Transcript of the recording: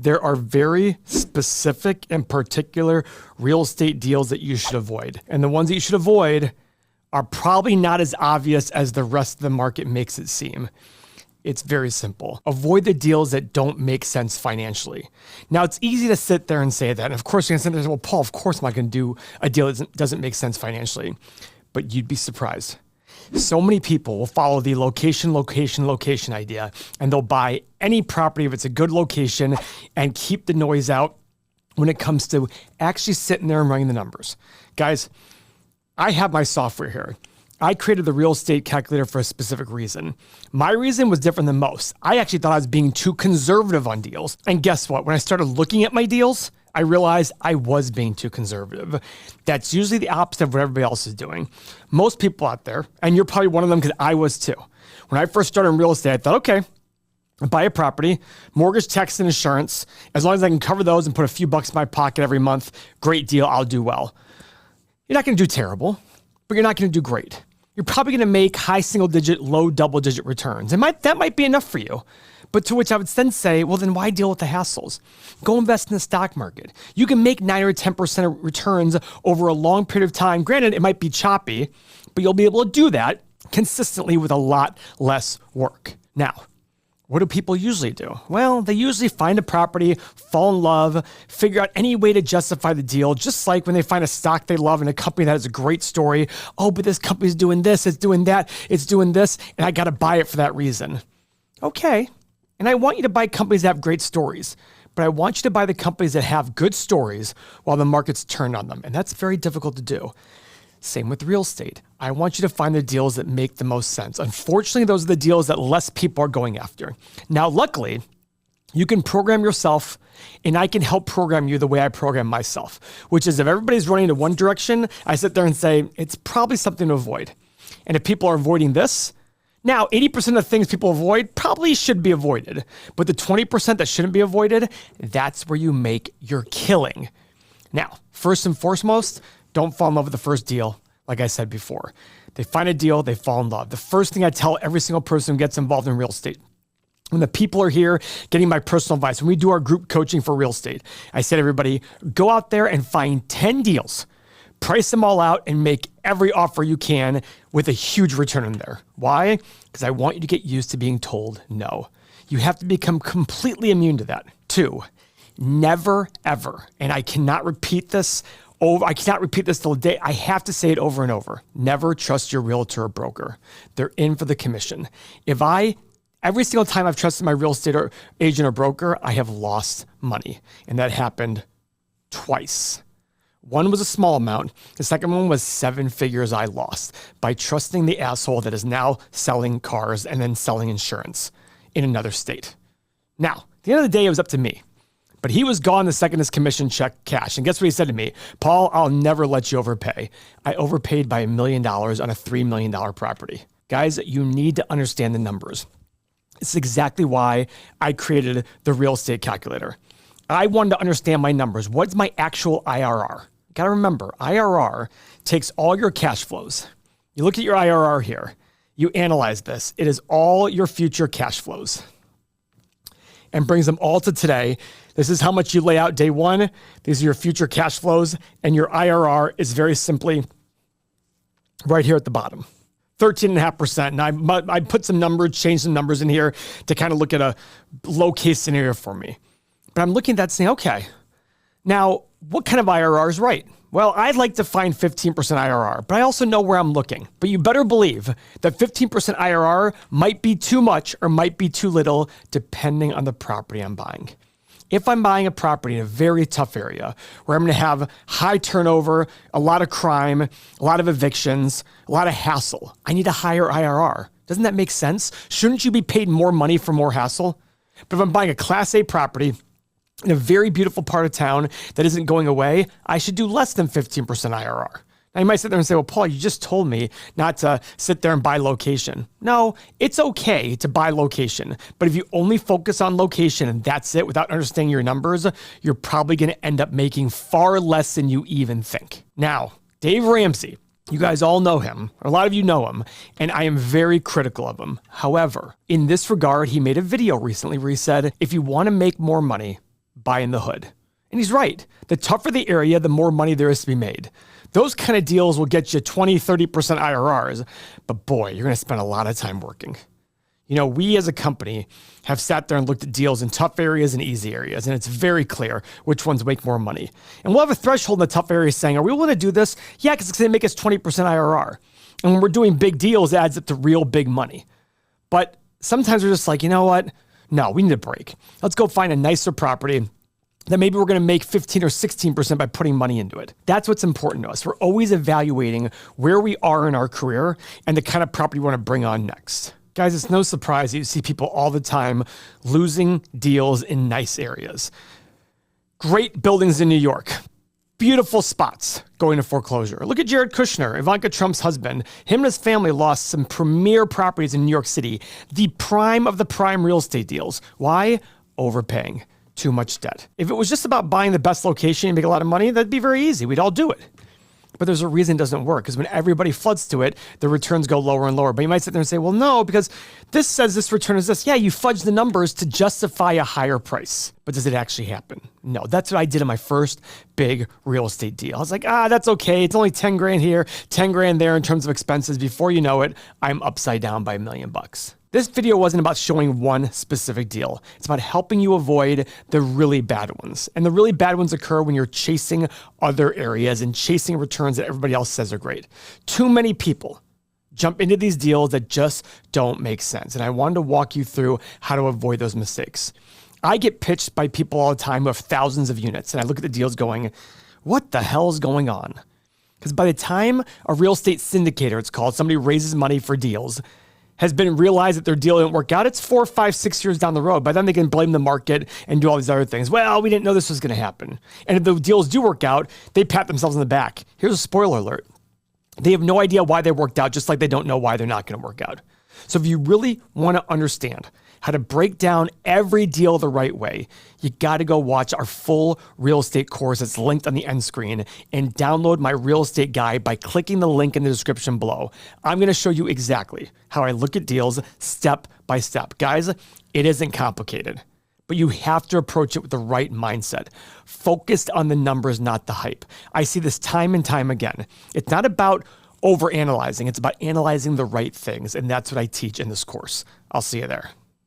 There are very specific and particular real estate deals that you should avoid. And the ones that you should avoid are probably not as obvious as the rest of the market makes it seem. It's very simple. Avoid the deals that don't make sense financially. Now, it's easy to sit there and say that. And of course, you're going to sit there and say, well, Paul, of course I'm not going to do a deal that doesn't make sense financially. But you'd be surprised. So many people will follow the location idea, and they'll buy any property if it's a good location and keep the noise out when it comes to actually sitting there and running the numbers. Guys, I have my software here. I created the real estate calculator for a specific reason. My reason was different than most. I actually thought I was being too conservative on deals. And guess what? When I started looking at my deals, I realized I was being too conservative. That's usually the opposite of what everybody else is doing. Most people out there, and you're probably one of them because I was too. When I first started in real estate, I thought, okay, buy a property, mortgage, tax, and insurance. As long as I can cover those and put a few bucks in my pocket every month, great deal, I'll do well. You're not going to do terrible, but you're not going to do great. You're probably going to make high single-digit, low double-digit returns. That might be enough for you. But to which I would then say, well, then why deal with the hassles? Go invest in the stock market. You can make 9 or 10% returns over a long period of time. Granted, it might be choppy, but you'll be able to do that consistently with a lot less work. Now, what do people usually do? Well, they usually find a property, fall in love, figure out any way to justify the deal, just like when they find a stock they love and a company that has a great story. Oh, but this company's doing this, it's doing that, it's doing this, and I got to buy it for that reason. Okay. And I want you to buy companies that have great stories, but I want you to buy the companies that have good stories while the market's turned on them. And that's very difficult to do. Same with real estate. I want you to find the deals that make the most sense. Unfortunately, those are the deals that less people are going after. Now, luckily, you can program yourself, and I can help program you the way I program myself, which is if everybody's running in one direction, I sit there and say, it's probably something to avoid. And if people are avoiding this, now 80% of the things people avoid probably should be avoided, but the 20% that shouldn't be avoided, that's where you make your killing. Now, first and foremost, don't fall in love with the first deal. Like I said before, they find a deal, they fall in love. The first thing I tell every single person who gets involved in real estate, when the people are here getting my personal advice, when we do our group coaching for real estate, I said to everybody, go out there and find 10 deals, price them all out, and make every offer you can with a huge return in there. Why? Because I want you to get used to being told no. You have to become completely immune to that. 2, never, ever, and I cannot repeat this till the day. I have to say it over and over. Never trust your realtor or broker. They're in for the commission. Every single time I've trusted my real estate agent or broker, I have lost money. And that happened twice. One was a small amount. The second one was 7 figures I lost by trusting the asshole that is now selling cars and then selling insurance in another state. Now, at the end of the day, it was up to me. But he was gone the second his commission check cashed. And guess what he said to me? Paul, I'll never let you overpay. I overpaid by $1 million on a $3 million property. Guys, you need to understand the numbers. It's exactly why I created the real estate calculator. I wanted to understand my numbers. What's my actual IRR? Got to remember, IRR takes all your cash flows. You look at your IRR here. You analyze this. It is all your future cash flows and brings them all to today. This is how much you lay out day one. These are your future cash flows, and your IRR is very simply right here at the bottom, 13.5%. And I put some numbers, changed some numbers in here to kind of look at a low case scenario for me. But I'm looking at that saying, okay, now what kind of IRR is right? Well, I'd like to find 15% IRR, but I also know where I'm looking. But you better believe that 15% IRR might be too much or might be too little depending on the property I'm buying. If I'm buying a property in a very tough area where I'm going to have high turnover, a lot of crime, a lot of evictions, a lot of hassle, I need a higher IRR. Doesn't that make sense? Shouldn't you be paid more money for more hassle? But if I'm buying a Class A property in a very beautiful part of town that isn't going away, I should do less than 15% IRR. Now you might sit there and say, well, Paul, you just told me not to sit there and buy location. No, it's okay to buy location. But if you only focus on location and that's it without understanding your numbers, you're probably going to end up making far less than you even think. Now, Dave Ramsey, you guys all know him, or a lot of you know him, and I am very critical of him. However, in this regard, he made a video recently where he said, if you want to make more money, buying the hood. And he's right. The tougher the area, the more money there is to be made. Those kind of deals will get you 20, 30% IRRs, but boy, you're going to spend a lot of time working. You know, we as a company have sat there and looked at deals in tough areas and easy areas, and it's very clear which ones make more money. And we'll have a threshold in the tough areas saying, are we willing to do this? Yeah, because it's going to make us 20% IRR. And when we're doing big deals, it adds up to real big money. But sometimes we're just like, you know what? No, we need a break. Let's go find a nicer property that maybe we're going to make 15 or 16% by putting money into it. That's what's important to us. We're always evaluating where we are in our career and the kind of property we want to bring on next. Guys, it's no surprise that you see people all the time losing deals in nice areas. Great buildings in New York. Beautiful spots going to foreclosure. Look at Jared Kushner, Ivanka Trump's husband. Him and his family lost some premier properties in New York City. The prime of the prime real estate deals. Why? Overpaying. Too much debt. If it was just about buying the best location and make a lot of money, that'd be very easy. We'd all do it. But there's a reason it doesn't work, because when everybody floods to it, the returns go lower and lower. But you might sit there and say, well, no, because this says this return is this. Yeah, you fudge the numbers to justify a higher price. But does it actually happen? No, that's what I did in my first big real estate deal. I was like, that's okay. It's only 10 grand here, 10 grand there in terms of expenses. Before you know it, I'm upside down by $1 million. This video wasn't about showing one specific deal. It's about helping you avoid the really bad ones. And the really bad ones occur when you're chasing other areas and chasing returns that everybody else says are great. Too many people jump into these deals that just don't make sense. And I wanted to walk you through how to avoid those mistakes. I get pitched by people all the time who have thousands of units, and I look at the deals going, what the hell is going on? Because by the time a real estate syndicator, it's called, somebody raises money for deals, has been realized that their deal didn't work out, it's 4, 5, 6 years down the road. By then they can blame the market and do all these other things. Well, we didn't know this was going to happen. And if the deals do work out, they pat themselves on the back. Here's a spoiler alert. They have no idea why they worked out, just like they don't know why they're not going to work out. So if you really want to understand how to break down every deal the right way, you got to go watch our full real estate course that's linked on the end screen and download my real estate guide by clicking the link in the description below. I'm going to show you exactly how I look at deals step by step. Guys, it isn't complicated, but you have to approach it with the right mindset, focused on the numbers, not the hype. I see this time and time again. It's not about overanalyzing. It's about analyzing the right things, and that's what I teach in this course. I'll see you there.